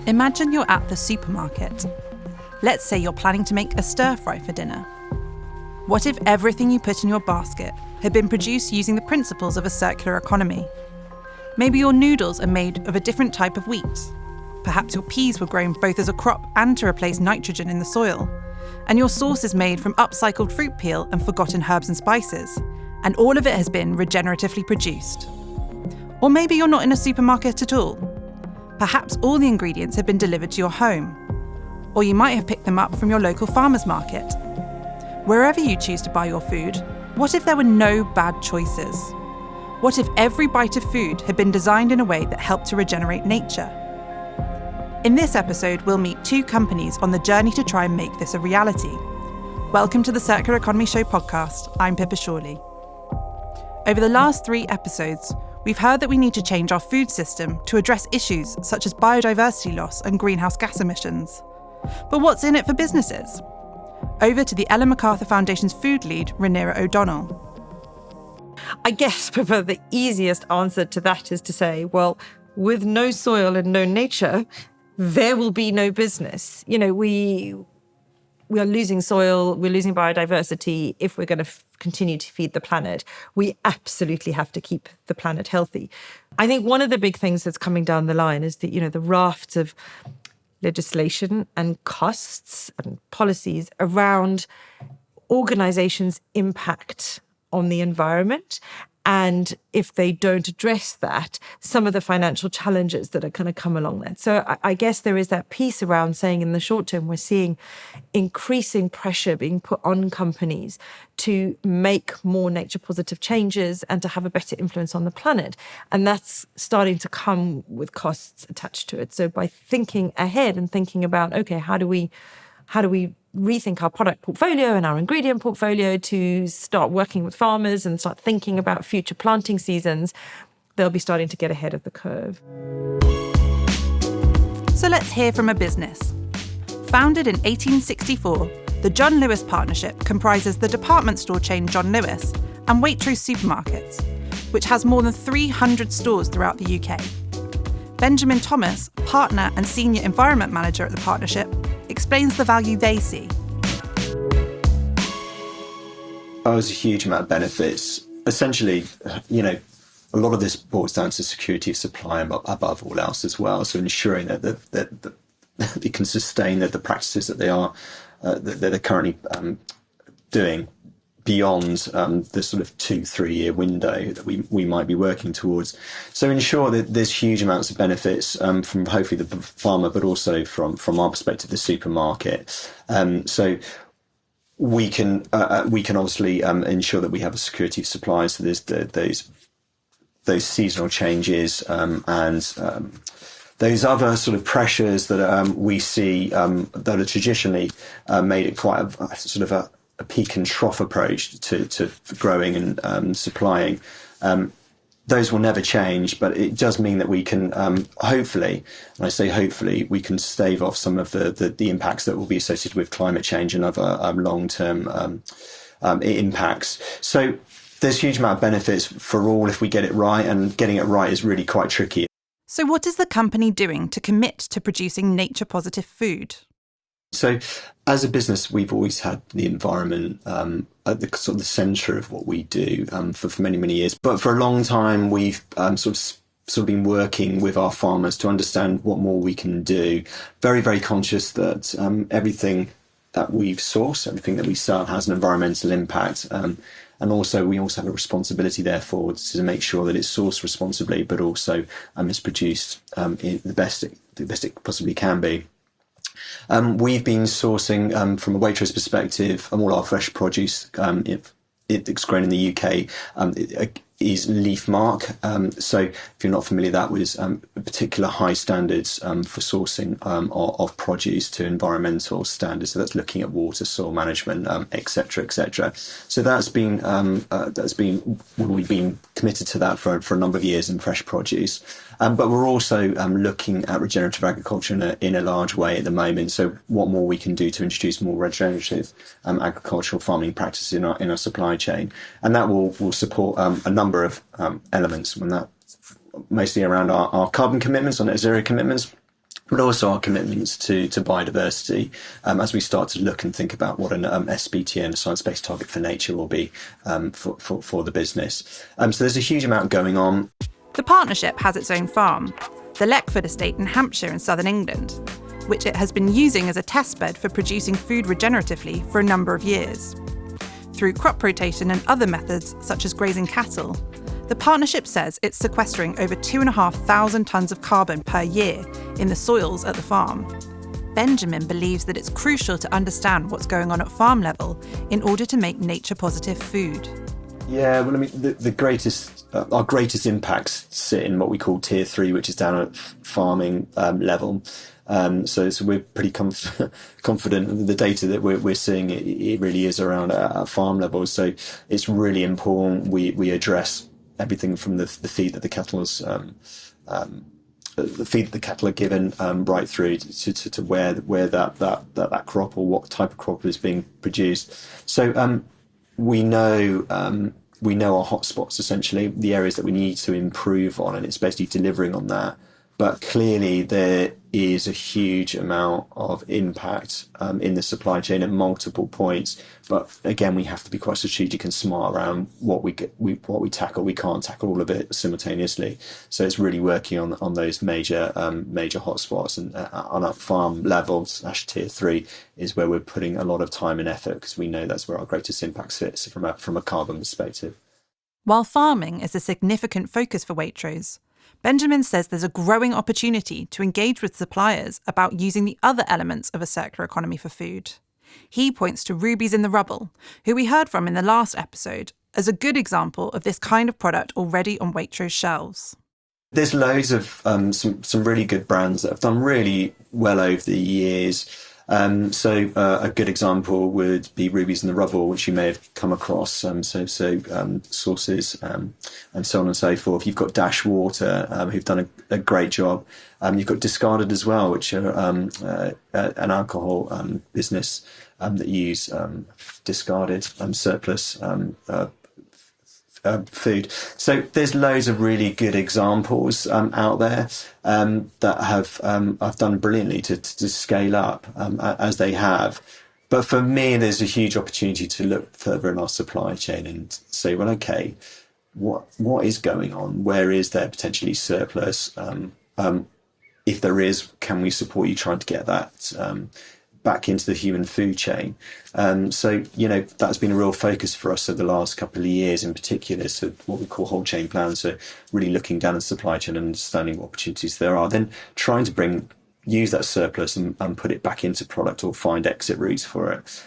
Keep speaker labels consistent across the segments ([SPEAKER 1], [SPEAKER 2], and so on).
[SPEAKER 1] Imagine you're at the supermarket. Let's say you're planning to make a stir-fry for dinner. What if everything you put in your basket had been produced using the principles of a circular economy? Maybe your noodles are made of a different type of wheat. Perhaps your peas were grown both as a crop and to replace nitrogen in the soil. And your sauce is made from upcycled fruit peel and forgotten herbs and spices. And all of it has been regeneratively produced. Or maybe you're not in a supermarket at all. Perhaps all the ingredients have been delivered to your home. Or you might have picked them up from your local farmer's market. Wherever you choose to buy your food, what if there were no bad choices? What if every bite of food had been designed in a way that helped to regenerate nature? In this episode, we'll meet two companies on the journey to try and make this a reality. Welcome to the Circular Economy Show podcast. I'm Pippa Shawley. Over the last 3 episodes, we've heard that we need to change our food system to address issues such as biodiversity loss and greenhouse gas emissions. But what's in it for businesses? Over to the Ellen MacArthur Foundation's food lead, Rhaenyra O'Donnell.
[SPEAKER 2] I guess, Pippa, the easiest answer to that is to say, well, with no soil and no nature, there will be no business. You know, we are losing soil, we're losing biodiversity. If we're going to continue to feed the planet, we absolutely have to keep the planet healthy. I think one of the big things that's coming down the line is that, the rafts of legislation and costs and policies around organizations' impact on the environment. And if they don't address that, some of the financial challenges that are going to come along that. So I guess there is that piece around saying in the short term, we're seeing increasing pressure being put on companies to make more nature positive changes and to have a better influence on the planet. And that's starting to come with costs attached to it. So by thinking ahead and thinking about, okay, how do we rethink our product portfolio and our ingredient portfolio to start working with farmers and start thinking about future planting seasons, they'll be starting to get ahead of the curve.
[SPEAKER 1] So let's hear from a business. Founded in 1864, the John Lewis Partnership comprises the department store chain John Lewis and Waitrose supermarkets, which has more than 300 stores throughout the UK. Benjamin Thomas, partner and senior environment manager at the partnership, explains the value they see.
[SPEAKER 3] There's a huge amount of benefits. Essentially, a lot of this boils down to security of supply above all else as well. So ensuring that they can sustain the practices that that they're currently doing beyond the sort of 2-3 year window that we might be working towards. So ensure that there's huge amounts of benefits from hopefully the farmer, but also from our perspective, the supermarket. So we can obviously ensure that we have a security of supply. So there's those seasonal changes and those other sort of pressures that we see that are traditionally made it quite a sort of a peak and trough approach to growing and supplying. Those will never change, but it does mean that we can hopefully, and I say hopefully, we can stave off some of the impacts that will be associated with climate change and other long-term impacts. So there's a huge amount of benefits for all if we get it right, and getting it right is really quite tricky.
[SPEAKER 1] So what is the company doing to commit to producing nature-positive food?
[SPEAKER 3] So as a business, we've always had the environment at the sort of the centre of what we do for many, many years. But for a long time, we've sort of been working with our farmers to understand what more we can do. Very, very conscious that everything that we've sourced, everything that we sell has an environmental impact. And we also have a responsibility, therefore, to make sure that it's sourced responsibly, but also is produced in the best it possibly can be. We've been sourcing from a Waitrose perspective, all our fresh produce, it's grown in the UK, is leaf mark. So if you're not familiar, that was particular high standards for sourcing of produce to environmental standards. So that's looking at water, soil management, et cetera, et cetera. So we've been committed to that for a number of years in fresh produce. But we're also looking at regenerative agriculture in a large way at the moment. So what more we can do to introduce more regenerative agricultural farming practices in our supply chain. And that will support a number of elements, when that mostly around our carbon commitments, our net zero commitments, but also our commitments to biodiversity as we start to look and think about what an SBTN, a science-based target for nature, will be for the business. So there's a huge amount going on.
[SPEAKER 1] The partnership has its own farm, the Leckford estate in Hampshire in southern England, which it has been using as a testbed for producing food regeneratively for a number of years. Through crop rotation and other methods, such as grazing cattle, the partnership says it's sequestering over 2,500 tonnes of carbon per year in the soils at the farm. Benjamin believes that it's crucial to understand what's going on at farm level in order to make nature-positive food.
[SPEAKER 3] Yeah, well, I mean, our greatest impacts sit in what we call Tier 3, which is down at farming level. So we're pretty confident in the data that we're seeing. It really is around at farm level. So it's really important we address everything from the feed that the cattle is the feed that the cattle are given right through to where that crop or what type of crop is being produced. So we know our hotspots, essentially the areas that we need to improve on, and it's basically delivering on that. But clearly there is a huge amount of impact in the supply chain at multiple points. But again, we have to be quite strategic and smart around what we tackle. We can't tackle all of it simultaneously. So it's really working on those major hotspots, and on a farm level / Tier 3 is where we're putting a lot of time and effort, because we know that's where our greatest impact sits from a carbon perspective.
[SPEAKER 1] While farming is a significant focus for Waitrose, Benjamin says there's a growing opportunity to engage with suppliers about using the other elements of a circular economy for food. He points to Rubies in the Rubble, who we heard from in the last episode, as a good example of this kind of product already on Waitrose shelves.
[SPEAKER 3] There's loads of some really good brands that have done really well over the years. So a good example would be Rubies in the Rubble, which you may have come across. Sauces and so on and so forth. You've got Dash Water, who've done a great job. You've got Discarded as well, which are an alcohol business that use discarded surplus food. So there's loads of really good examples out there that have done brilliantly to scale up as they have. But for me, there's a huge opportunity to look further in our supply chain and say, well, okay, what is going on? Where is there potentially surplus? If there is, can we support you trying to get that back into the human food chain? So, that's been a real focus for us over the last couple of years in particular. So what we call whole chain plans. So really looking down the supply chain and understanding what opportunities there are, then trying to use that surplus and put it back into product or find exit routes for it.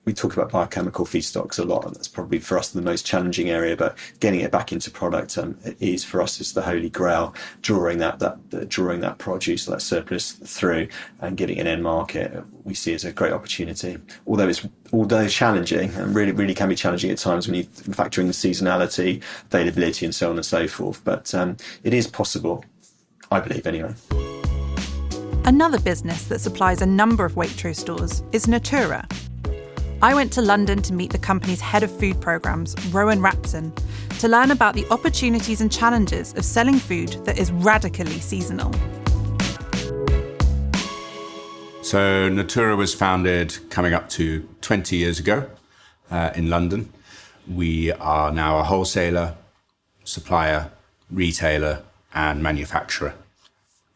[SPEAKER 3] We talk about biochemical feedstocks a lot, and that's probably for us the most challenging area, but getting it back into product is for us is the holy grail, drawing that produce, that surplus through and getting an end market we see as a great opportunity. Although challenging, and really, really can be challenging at times when you factor in the seasonality, availability and so on and so forth. But it is possible, I believe anyway.
[SPEAKER 1] Another business that supplies a number of Waitrose stores is Natoora. I went to London to meet the company's head of food programmes, Rowan Rapson, to learn about the opportunities and challenges of selling food that is radically seasonal.
[SPEAKER 4] So Natoora was founded coming up to 20 years ago in London. We are now a wholesaler, supplier, retailer and manufacturer.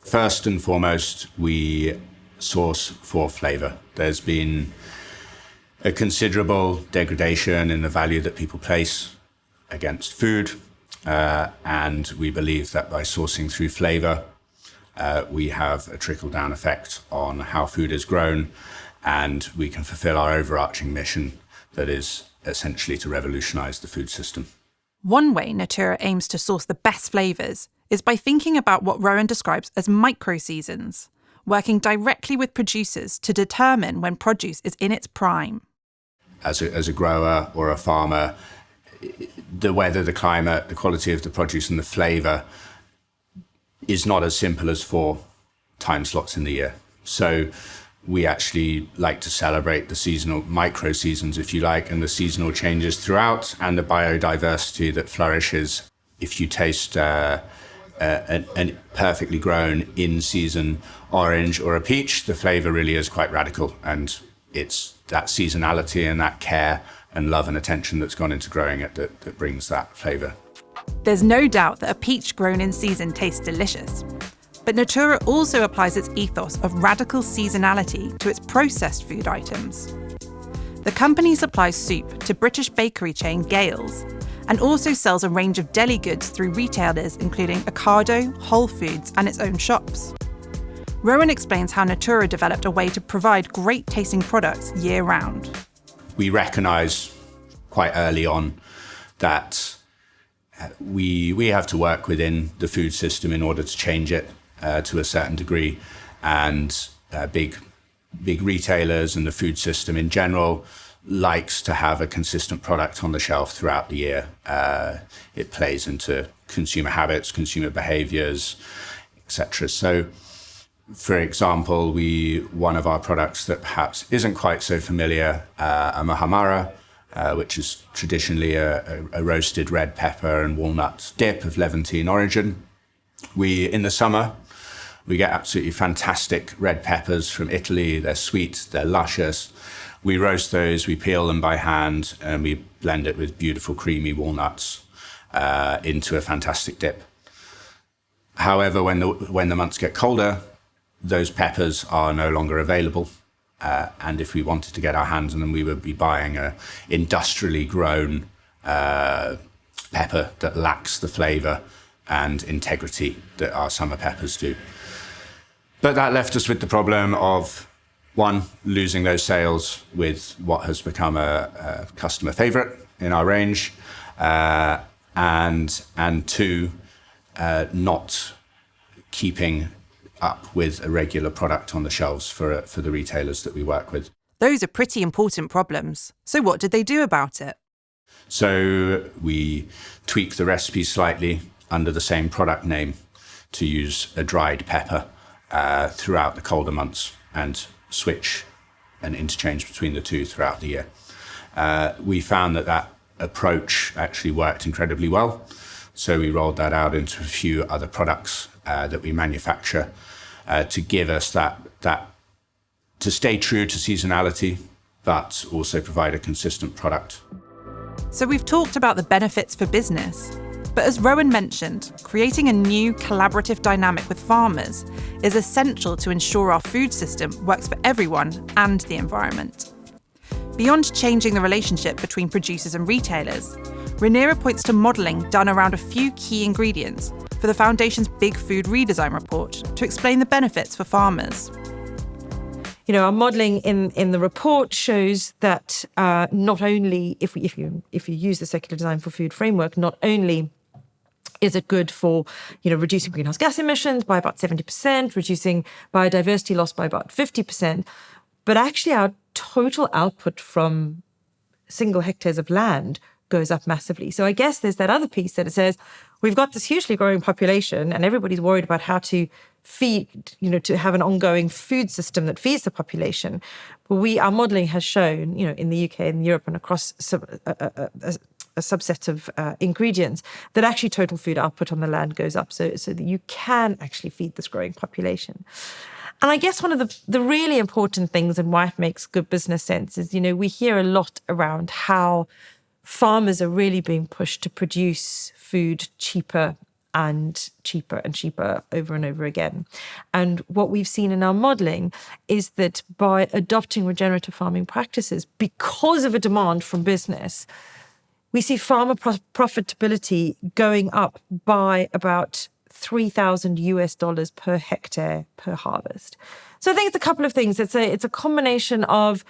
[SPEAKER 4] First and foremost, we source for flavour. There's been a considerable degradation in the value that people place against food. And we believe that by sourcing through flavour, we have a trickle-down effect on how food is grown, and we can fulfil our overarching mission that is essentially to revolutionise the food system.
[SPEAKER 1] One way Natoora aims to source the best flavours is by thinking about what Rowan describes as micro-seasons, working directly with producers to determine when produce is in its prime.
[SPEAKER 4] As a grower or a farmer, the weather, the climate, the quality of the produce and the flavour is not as simple as 4 time slots in the year. So we actually like to celebrate the seasonal micro-seasons, if you like, and the seasonal changes throughout and the biodiversity that flourishes. If you taste a perfectly grown in-season orange or a peach, the flavour really is quite radical. And it's that seasonality and that care and love and attention that's gone into growing it that brings that flavour.
[SPEAKER 1] There's no doubt that a peach grown in season tastes delicious. But Natoora also applies its ethos of radical seasonality to its processed food items. The company supplies soup to British bakery chain Gales and also sells a range of deli goods through retailers including Ocado, Whole Foods and its own shops. Rowan explains how Natoora developed a way to provide great tasting products year-round.
[SPEAKER 4] We recognised quite early on that we have to work within the food system in order to change it to a certain degree, and big retailers and the food system in general likes to have a consistent product on the shelf throughout the year. It plays into consumer habits, consumer behaviours, etc. So, for example, one of our products that perhaps isn't quite so familiar, a mahamara, which is traditionally a roasted red pepper and walnut dip of Levantine origin. In the summer, we get absolutely fantastic red peppers from Italy. They're sweet, they're luscious. We roast those, we peel them by hand, and we blend it with beautiful creamy walnuts into a fantastic dip. However, when the months get colder, those peppers are no longer available. And if we wanted to get our hands on them, we would be buying an industrially grown pepper that lacks the flavour and integrity that our summer peppers do. But that left us with the problem of, one, losing those sales with what has become a customer favourite in our range, and two, not keeping up with a regular product on the shelves for the retailers that we work with.
[SPEAKER 1] Those are pretty important problems. So what did they do about it?
[SPEAKER 4] So we tweaked the recipe slightly under the same product name to use a dried pepper throughout the colder months and switch and interchange between the two throughout the year. We found that approach actually worked incredibly well. So we rolled that out into a few other products that we manufacture to give us that to stay true to seasonality, but also provide a consistent product.
[SPEAKER 1] So we've talked about the benefits for business, but as Rowan mentioned, creating a new collaborative dynamic with farmers is essential to ensure our food system works for everyone and the environment. Beyond changing the relationship between producers and retailers, Natoora points to modelling done around a few key ingredients for the Foundation's Big Food Redesign report to explain the benefits for farmers.
[SPEAKER 2] You know, our modelling in the report shows that not only if you use the circular design for food framework, not only is it good for, reducing greenhouse gas emissions by about 70%, reducing biodiversity loss by about 50%, but actually our total output from single hectares of land goes up massively. So I guess there's that other piece that it says we've got this hugely growing population and everybody's worried about how to feed, to have an ongoing food system that feeds the population. But our modelling has shown, in the UK and Europe and across a subset of ingredients, that actually total food output on the land goes up so that you can actually feed this growing population. And I guess one of the really important things and why it makes good business sense is, we hear a lot around how farmers are really being pushed to produce food cheaper and cheaper and cheaper over and over again. And what we've seen in our modelling is that by adopting regenerative farming practices, because of a demand from business, we see farmer profitability going up by about $3,000 per hectare per harvest. So I think it's a couple of things. It's a combination of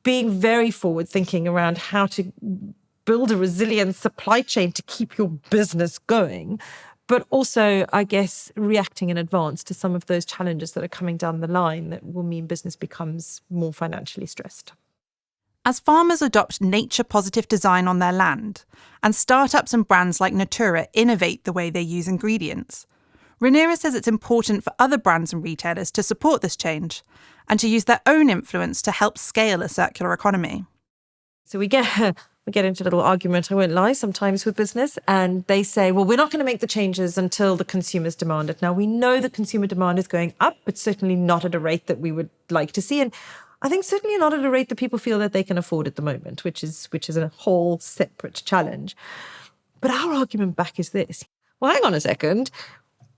[SPEAKER 2] being very forward thinking around how to build a resilient supply chain to keep your business going, but also, I guess, reacting in advance to some of those challenges that are coming down the line that will mean business becomes more financially stressed.
[SPEAKER 1] As farmers adopt nature-positive design on their land, and startups and brands like Natoora innovate the way they use ingredients, Natoora says it's important for other brands and retailers to support this change and to use their own influence to help scale a circular economy.
[SPEAKER 2] So we get we get into a little argument, I won't lie, sometimes with business, and they say, well, we're not going to make the changes until the consumers demand it. Now, we know the consumer demand is going up, but certainly not at a rate that we would like to see. And I think certainly not at a rate that people feel that they can afford at the moment, which is a whole separate challenge. But our argument back is this. Well, hang on a second.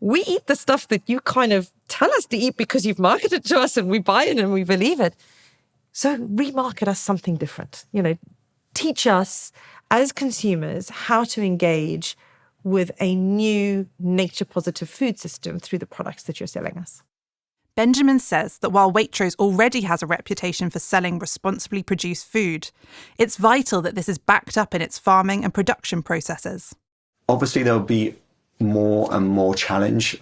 [SPEAKER 2] We eat the stuff that you kind of tell us to eat because you've marketed to us and we buy it and we believe it. So remarket us something different. Teach us as consumers how to engage with a new nature-positive food system through the products that you're selling us.
[SPEAKER 1] Benjamin says that while Waitrose already has a reputation for selling responsibly produced food, it's vital that this is backed up in its farming and production processes.
[SPEAKER 3] Obviously, there'll be more and more challenge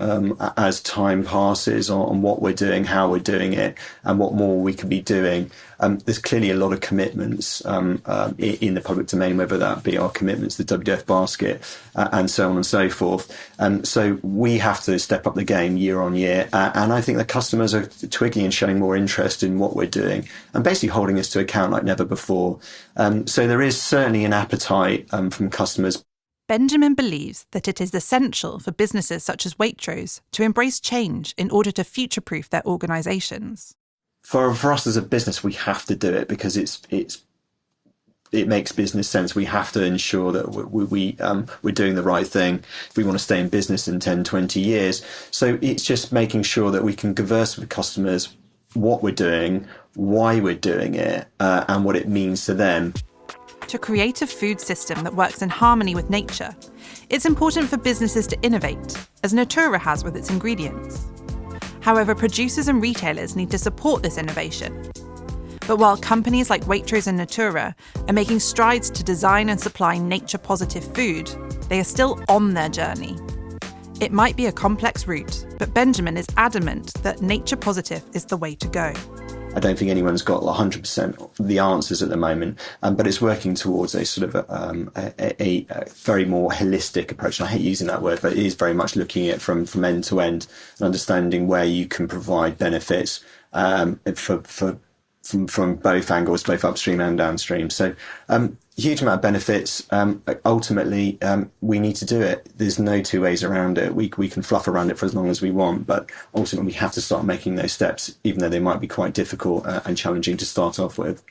[SPEAKER 3] as time passes on what we're doing, how we're doing it, and what more we could be doing. There's clearly a lot of commitments in the public domain, whether that be our commitments to the WWF basket and so on and so forth. So we have to step up the game year on year. And I think the customers are twigging and showing more interest in what we're doing and basically holding us to account like never before. So there is certainly an appetite from customers.
[SPEAKER 1] Benjamin believes that it is essential for businesses such as Waitrose to embrace change in order to future-proof their organisations.
[SPEAKER 3] For us as a business, we have to do it because it makes business sense. We have to ensure that we're doing the right thing if we want to stay in business in 10, 20 years. So it's just making sure that we can converse with customers what we're doing, why we're doing it, and what it means to them.
[SPEAKER 1] To create a food system that works in harmony with nature, it's important for businesses to innovate, as Natoora has with its ingredients. However, producers and retailers need to support this innovation. But while companies like Waitrose and Natoora are making strides to design and supply nature-positive food, they are still on their journey. It might be a complex route, but Benjamin is adamant that nature-positive is the way to go.
[SPEAKER 3] I don't think anyone's got 100% the answers at the moment, but it's working towards a sort of a very more holistic approach. And I hate using that word, but it is very much looking at it from end to end and understanding where you can provide benefits from both angles, both upstream and downstream. So huge amount of benefits. Ultimately, we need to do it. There's no two ways around it. We can fluff around it for as long as we want, but ultimately we have to start making those steps, even though they might be quite difficult and challenging to start off with.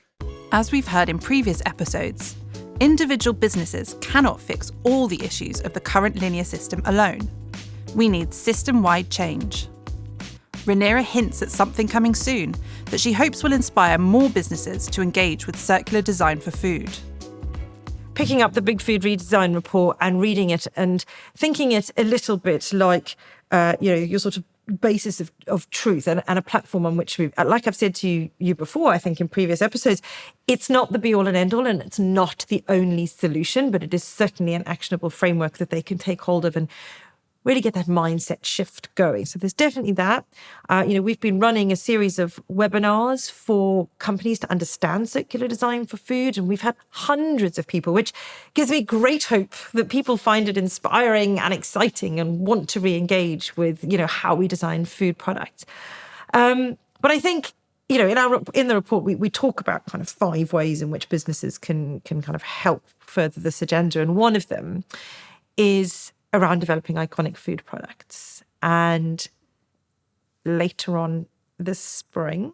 [SPEAKER 1] As we've heard in previous episodes, individual businesses cannot fix all the issues of the current linear system alone. We need system-wide change. Rhaenyra hints at something coming soon that she hopes will inspire more businesses to engage with circular design for food.
[SPEAKER 2] Picking up the Big Food Redesign report and reading it and thinking it a little bit like, your sort of basis of truth and a platform on which like I've said to you before, I think in previous episodes, it's not the be all and end all and it's not the only solution, but it is certainly an actionable framework that they can take hold of and really get that mindset shift going. So there's definitely that. We've been running a series of webinars for companies to understand circular design for food, and we've had hundreds of people, which gives me great hope that people find it inspiring and exciting and want to re-engage with, how we design food products. But I think, in the report, we talk about kind of 5 ways in which businesses can kind of help further this agenda, and one of them is around developing iconic food products. And later on this spring,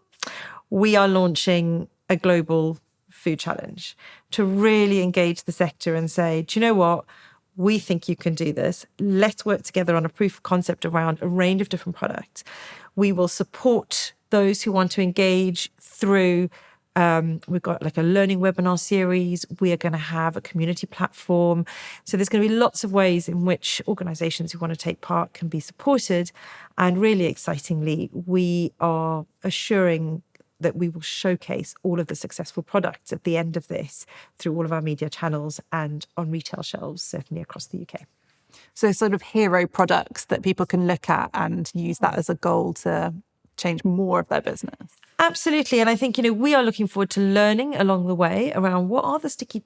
[SPEAKER 2] we are launching a global food challenge to really engage the sector and say, do you know what? We think you can do this. Let's work together on a proof of concept around a range of different products. We will support those who want to engage through we've got like a learning webinar series. We are going to have a community platform. So there's going to be lots of ways in which organisations who want to take part can be supported. And really excitingly, we are assuring that we will showcase all of the successful products at the end of this through all of our media channels and on retail shelves, certainly across the UK.
[SPEAKER 1] So sort of hero products that people can look at and use that as a goal to change more of their business.
[SPEAKER 2] Absolutely. And I think, we are looking forward to learning along the way around what are the sticky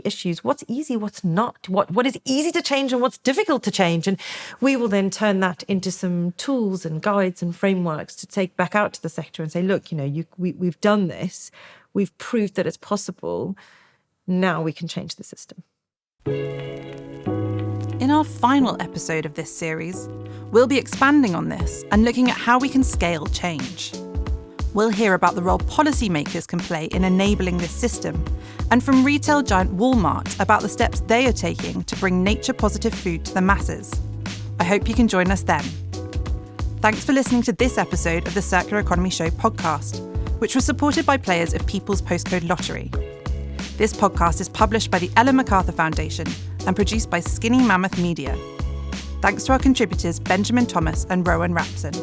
[SPEAKER 2] issues, what's easy, what's not, what is easy to change and what's difficult to change. And we will then turn that into some tools and guides and frameworks to take back out to the sector and say, look, we've done this, we've proved that it's possible. now we can change the system.
[SPEAKER 1] In our final episode of this series, we'll be expanding on this and looking at how we can scale change. We'll hear about the role policymakers can play in enabling this system, and from retail giant Walmart about the steps they are taking to bring nature-positive food to the masses. I hope you can join us then. Thanks for listening to this episode of the Circular Economy Show podcast, which was supported by players of People's Postcode Lottery. This podcast is published by the Ellen MacArthur Foundation and produced by Skinny Mammoth Media. Thanks to our contributors Benjamin Thomas and Rowan Rapson.